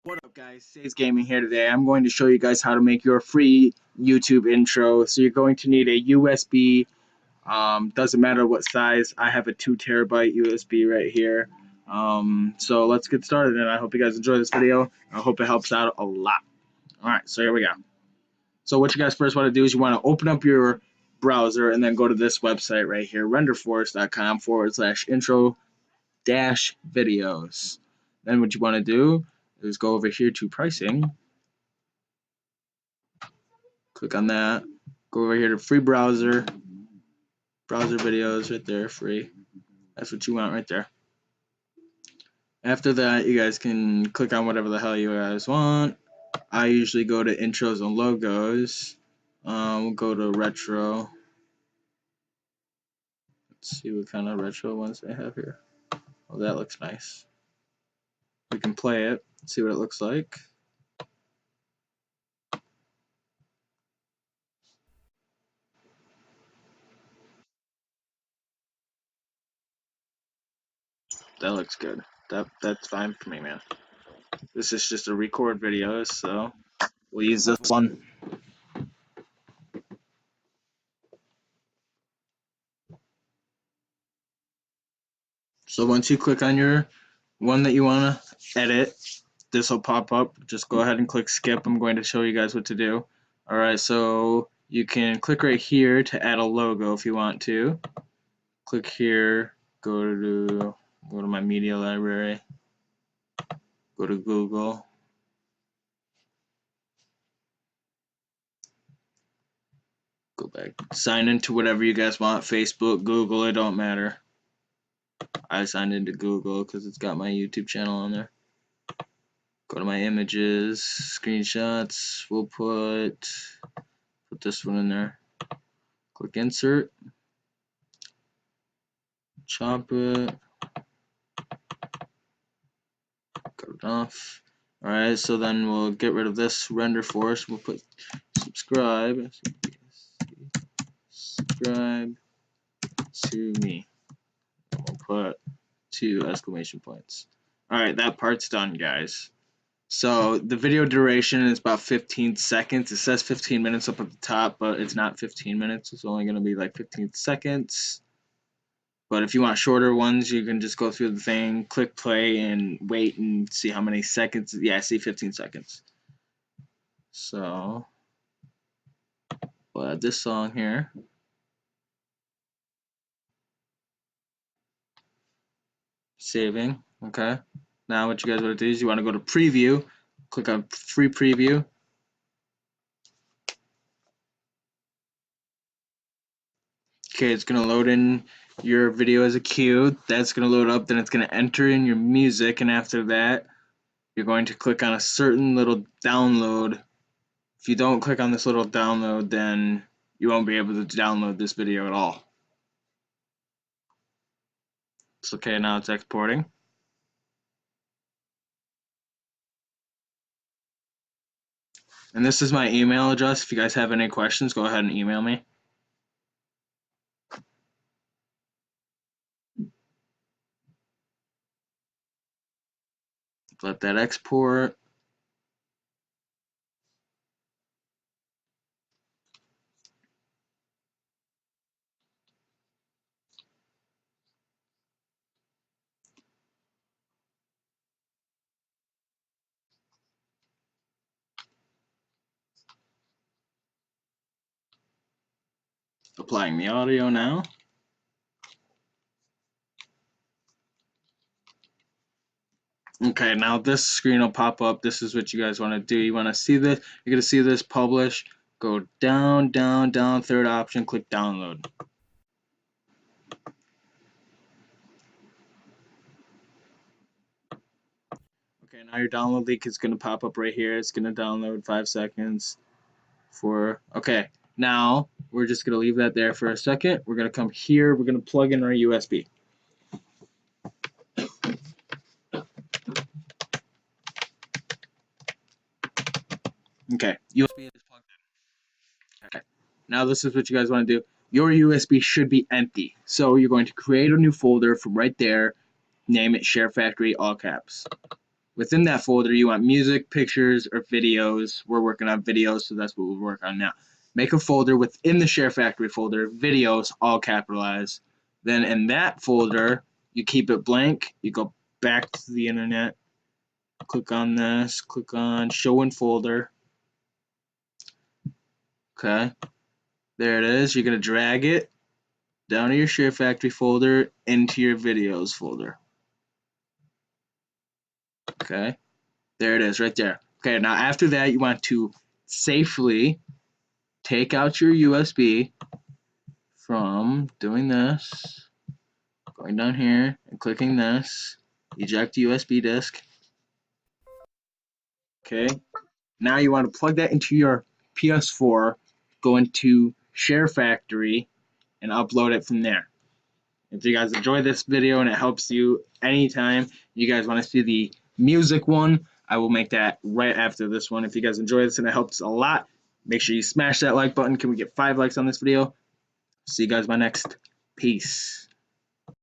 What up guys, Say's Gaming here today. I'm going to show you guys how to make your free YouTube intro. So you're going to need a USB, doesn't matter what size. I have a 2 terabyte USB right here. So let's get started, and I hope you guys enjoy this video. I hope it helps out a lot. Alright, so here we go. So what you guys first want to do is you want to open up your browser and then go to this website right here, renderforce.com/intro-videos. Then what you want to do is go over here to pricing, click on that, go over here to free browser videos right there, free. That's what you want right there. After that, you guys can click on whatever the hell you guys want. I usually go to intros and logos. We'll go to retro. Let's see what kind of retro ones they have here. Oh, that looks nice. We can play it, see what it looks like. That looks good. That's fine for me, man. This is just a record video, so we'll use this one. So once you click on your one that you want to edit, this will pop up. Just go ahead and click skip. I'm going to show you guys what to do. Alright, so you can click right here to add a logo if you want to. Click here, go to my media library, go to Google. Go back, sign into whatever you guys want, Facebook, Google, it don't matter. I signed into Google because it's got my YouTube channel on there. Go to my images, screenshots, we'll put this one in there. Click insert, chop it, cut it off. Alright, so then we'll get rid of this render force. We'll put subscribe to me. We'll put 2 exclamation points. Alright, that part's done, guys. So the video duration is about 15 seconds. It says 15 minutes up at the top, but it's not 15 minutes. It's only going to be like 15 seconds. But if you want shorter ones, you can just go through the thing, click play, and wait and see how many seconds. Yeah, I see 15 seconds. So we'll add this song here. Saving. Okay. Now what you guys want to do is you want to go to preview. Click on free preview. Okay, it's going to load in your video as a queue. That's going to load up, then it's going to enter in your music, and after that, you're going to click on a certain little download. If you don't click on this little download, then you won't be able to download this video at all. It's okay, now it's exporting. And this is my email address. If you guys have any questions, go ahead and email me. Let that export. Applying the audio now. Okay, now this screen will pop up. This is what you guys want to do. You want to see this. You're going to see this publish. Go down, down, down, third option, click download. Okay, now your download link is going to pop up right here. It's going to download 5 seconds. Okay, now we're just going to leave that there for a second. We're going to come here. We're going to plug in our USB. Okay, USB is plugged in. Okay, now this is what you guys want to do. Your USB should be empty. So you're going to create a new folder from right there. Name it Share Factory, all caps. Within that folder, you want music, pictures, or videos. We're working on videos, so that's what we'll work on now. Make a folder within the Share Factory folder, videos, all capitalized. Then in that folder, you keep it blank. You go back to the internet, click on this, click on Show in Folder. Okay, there it is. You're going to drag it down to your Share Factory folder into your videos folder. Okay, there it is right there. Okay, now after that, you want to safely take out your USB from doing this, going down here and clicking this, eject USB disk. Okay, now you want to plug that into your PS4, go into Share Factory, and upload it from there. If you guys enjoy this video and it helps you anytime you guys want to see the music one, I will make that right after this one. If you guys enjoy this and it helps a lot, make sure you smash that like button. Can we get 5 likes on this video? See you guys by next. Peace.